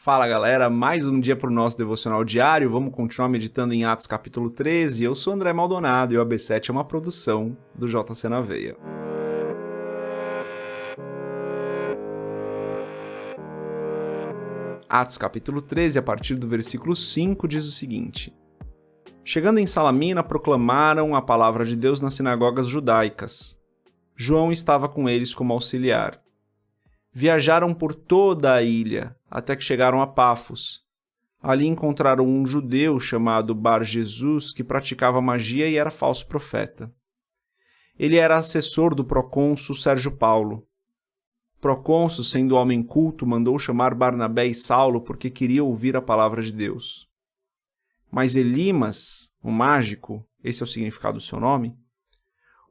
Fala galera, mais um dia para o nosso devocional diário, vamos continuar meditando em Atos capítulo 13, eu sou André Maldonado e o AB7 é uma produção do JC na Veia. Atos capítulo 13, a partir do versículo 5, diz o seguinte: Chegando em Salamina, proclamaram a palavra de Deus nas sinagogas judaicas. João estava com eles como auxiliar. Viajaram por toda a ilha, até que chegaram a Pafos. Ali encontraram um judeu chamado Bar-Jesus, que praticava magia e era falso profeta. Ele era assessor do procônsul Sérgio Paulo. O procônsul, sendo homem culto, mandou chamar Barnabé e Saulo porque queria ouvir a palavra de Deus. Mas Elimas, o mágico, esse é o significado do seu nome,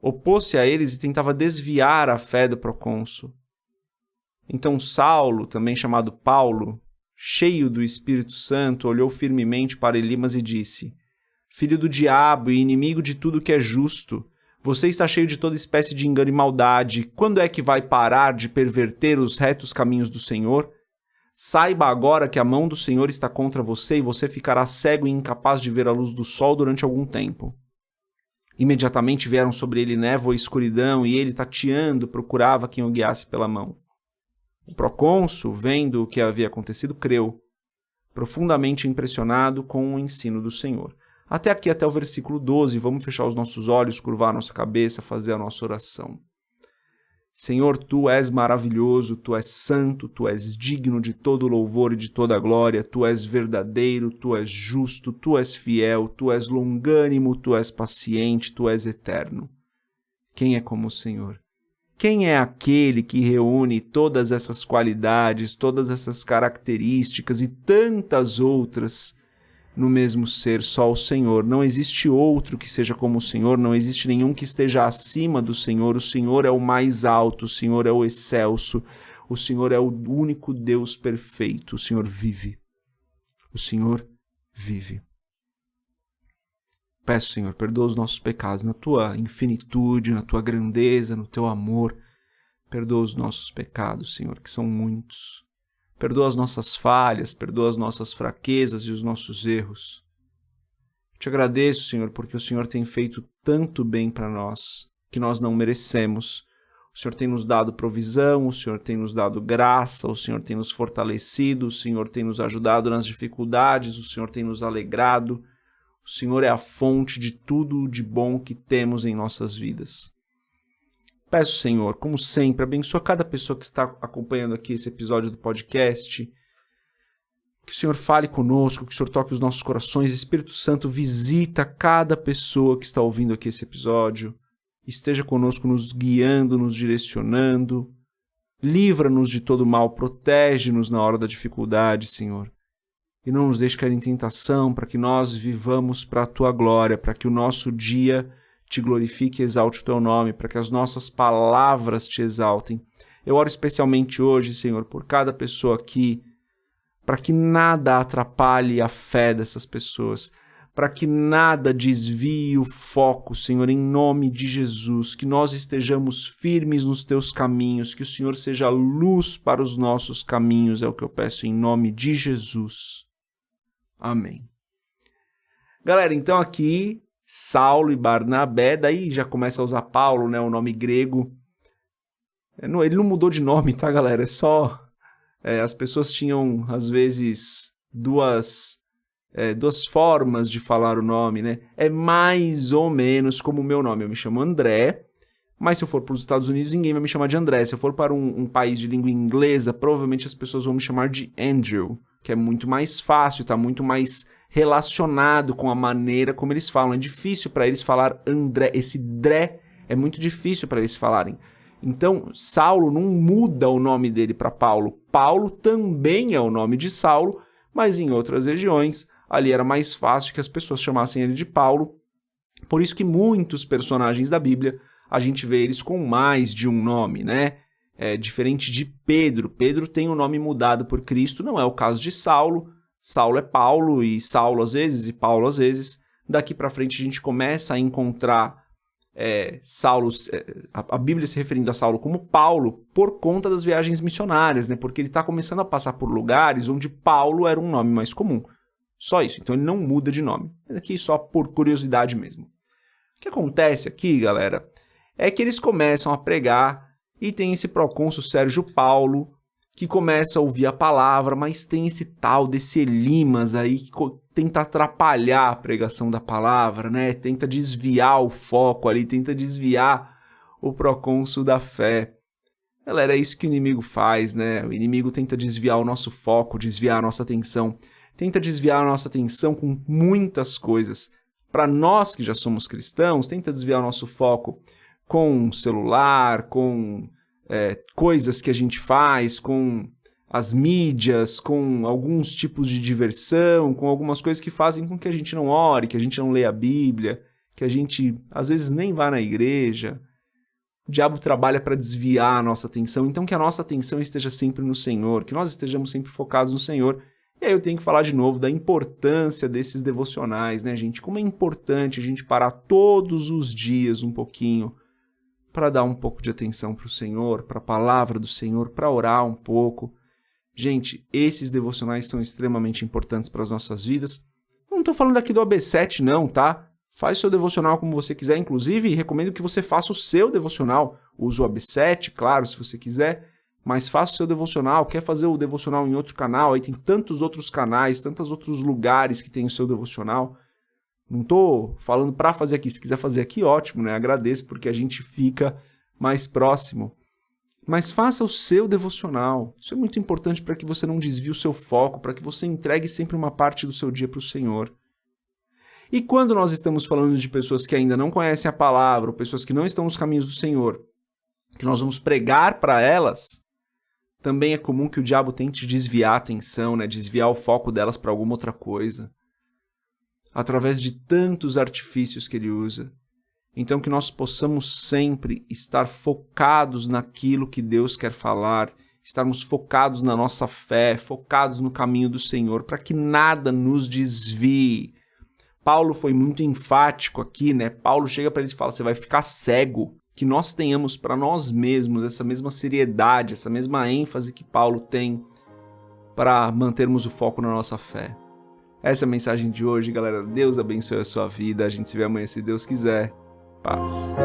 opôs-se a eles e tentava desviar a fé do procônsul. Então Saulo, também chamado Paulo, cheio do Espírito Santo, olhou firmemente para Elimas e disse: Filho do diabo e inimigo de tudo que é justo, você está cheio de toda espécie de engano e maldade. Quando é que vai parar de perverter os retos caminhos do Senhor? Saiba agora que a mão do Senhor está contra você e você ficará cego e incapaz de ver a luz do sol durante algum tempo. Imediatamente vieram sobre ele névoa e escuridão, e ele, tateando, procurava quem o guiasse pela mão. O procônsul, vendo o que havia acontecido, creu, profundamente impressionado com o ensino do Senhor. Até aqui, até o versículo 12, vamos fechar os nossos olhos, curvar a nossa cabeça, fazer a nossa oração. Senhor, Tu és maravilhoso, Tu és santo, Tu és digno de todo louvor e de toda glória, Tu és verdadeiro, Tu és justo, Tu és fiel, Tu és longânimo, Tu és paciente, Tu és eterno. Quem é como o Senhor? Quem é aquele que reúne todas essas qualidades, todas essas características e tantas outras no mesmo ser? Só o Senhor. Não existe outro que seja como o Senhor, não existe nenhum que esteja acima do Senhor. O Senhor é o mais alto, o Senhor é o excelso, o Senhor é o único Deus perfeito. O Senhor vive. O Senhor vive. Peço, Senhor, perdoa os nossos pecados na Tua infinitude, na Tua grandeza, no Teu amor. Perdoa os nossos pecados, Senhor, que são muitos. Perdoa as nossas falhas, perdoa as nossas fraquezas e os nossos erros. Te agradeço, Senhor, porque o Senhor tem feito tanto bem para nós, que nós não merecemos. O Senhor tem nos dado provisão, o Senhor tem nos dado graça, o Senhor tem nos fortalecido, o Senhor tem nos ajudado nas dificuldades, o Senhor tem nos alegrado. O Senhor é a fonte de tudo de bom que temos em nossas vidas. Peço, Senhor, como sempre, abençoa cada pessoa que está acompanhando aqui esse episódio do podcast. Que o Senhor fale conosco, que o Senhor toque os nossos corações. Espírito Santo, visita cada pessoa que está ouvindo aqui esse episódio. Esteja conosco, nos guiando, nos direcionando. Livra-nos de todo mal, protege-nos na hora da dificuldade, Senhor. E não nos deixe cair em tentação, para que nós vivamos para a Tua glória, para que o nosso dia Te glorifique e exalte o Teu nome, para que as nossas palavras Te exaltem. Eu oro especialmente hoje, Senhor, por cada pessoa aqui, para que nada atrapalhe a fé dessas pessoas, para que nada desvie o foco, Senhor, em nome de Jesus, que nós estejamos firmes nos Teus caminhos, que o Senhor seja luz para os nossos caminhos, é o que eu peço em nome de Jesus. Amém. Galera, então aqui, Saulo e Barnabé, daí já começa a usar Paulo, né, o nome grego. Ele não mudou de nome, tá, galera? É só... as pessoas tinham, às vezes, duas formas de falar o nome, né? É mais ou menos como o meu nome. Eu me chamo André, mas se eu for para os Estados Unidos, ninguém vai me chamar de André. Se eu for para um país de língua inglesa, provavelmente as pessoas vão me chamar de Andrew, que é muito mais fácil, está muito mais relacionado com a maneira como eles falam. É difícil para eles falar André. Esse Dré é muito difícil para eles falarem. Então, Saulo não muda o nome dele para Paulo. Paulo também é o nome de Saulo, mas em outras regiões, ali era mais fácil que as pessoas chamassem ele de Paulo. Por isso que muitos personagens da Bíblia, a gente vê eles com mais de um nome, né? Diferente de Pedro. Pedro tem o nome mudado por Cristo, não é o caso de Saulo. Saulo é Paulo, e Saulo às vezes, e Paulo às vezes. Daqui para frente a gente começa a encontrar Saulo, a Bíblia se referindo a Saulo como Paulo por conta das viagens missionárias, né? Porque ele está começando a passar por lugares onde Paulo era um nome mais comum. Só isso, então ele não muda de nome. Mas aqui só por curiosidade mesmo. O que acontece aqui, galera, é que eles começam a pregar e tem esse procônsul Sérgio Paulo que começa a ouvir a palavra, mas tem esse tal desse Elimas aí que tenta atrapalhar a pregação da palavra, né? Tenta desviar o foco ali, tenta desviar o procônsul da fé. Galera, é isso que o inimigo faz, né? O inimigo tenta desviar o nosso foco, desviar a nossa atenção, tenta desviar a nossa atenção com muitas coisas. Para nós que já somos cristãos, tenta desviar o nosso foco com celular, com coisas que a gente faz, com as mídias, com alguns tipos de diversão, com algumas coisas que fazem com que a gente não ore, que a gente não leia a Bíblia, que a gente às vezes nem vá na igreja. O diabo trabalha para desviar a nossa atenção, então que a nossa atenção esteja sempre no Senhor, que nós estejamos sempre focados no Senhor. E aí eu tenho que falar de novo da importância desses devocionais, né, gente? Como é importante a gente parar todos os dias um pouquinho para dar um pouco de atenção para o Senhor, para a palavra do Senhor, para orar um pouco. Gente, esses devocionais são extremamente importantes para as nossas vidas. Não estou falando aqui do AB7 não, tá? Faz o seu devocional como você quiser, inclusive recomendo que você faça o seu devocional. Use o AB7, claro, se você quiser, mas faça o seu devocional. Quer fazer o devocional em outro canal? Aí tem tantos outros canais, tantos outros lugares que tem o seu devocional. Não estou falando para fazer aqui. Se quiser fazer aqui, ótimo, né? Agradeço porque a gente fica mais próximo. Mas faça o seu devocional. Isso é muito importante para que você não desvie o seu foco, para que você entregue sempre uma parte do seu dia para o Senhor. E quando nós estamos falando de pessoas que ainda não conhecem a palavra, ou pessoas que não estão nos caminhos do Senhor, que nós vamos pregar para elas, também é comum que o diabo tente desviar a atenção, né? Desviar o foco delas para alguma outra coisa, através de tantos artifícios que ele usa. Então que nós possamos sempre estar focados naquilo que Deus quer falar, estarmos focados na nossa fé, focados no caminho do Senhor, para que nada nos desvie. Paulo foi muito enfático aqui, né? Paulo chega para eles e fala, você vai ficar cego. Que nós tenhamos para nós mesmos essa mesma seriedade, essa mesma ênfase que Paulo tem para mantermos o foco na nossa fé. Essa é a mensagem de hoje, galera. Deus abençoe a sua vida. A gente se vê amanhã, se Deus quiser. Paz.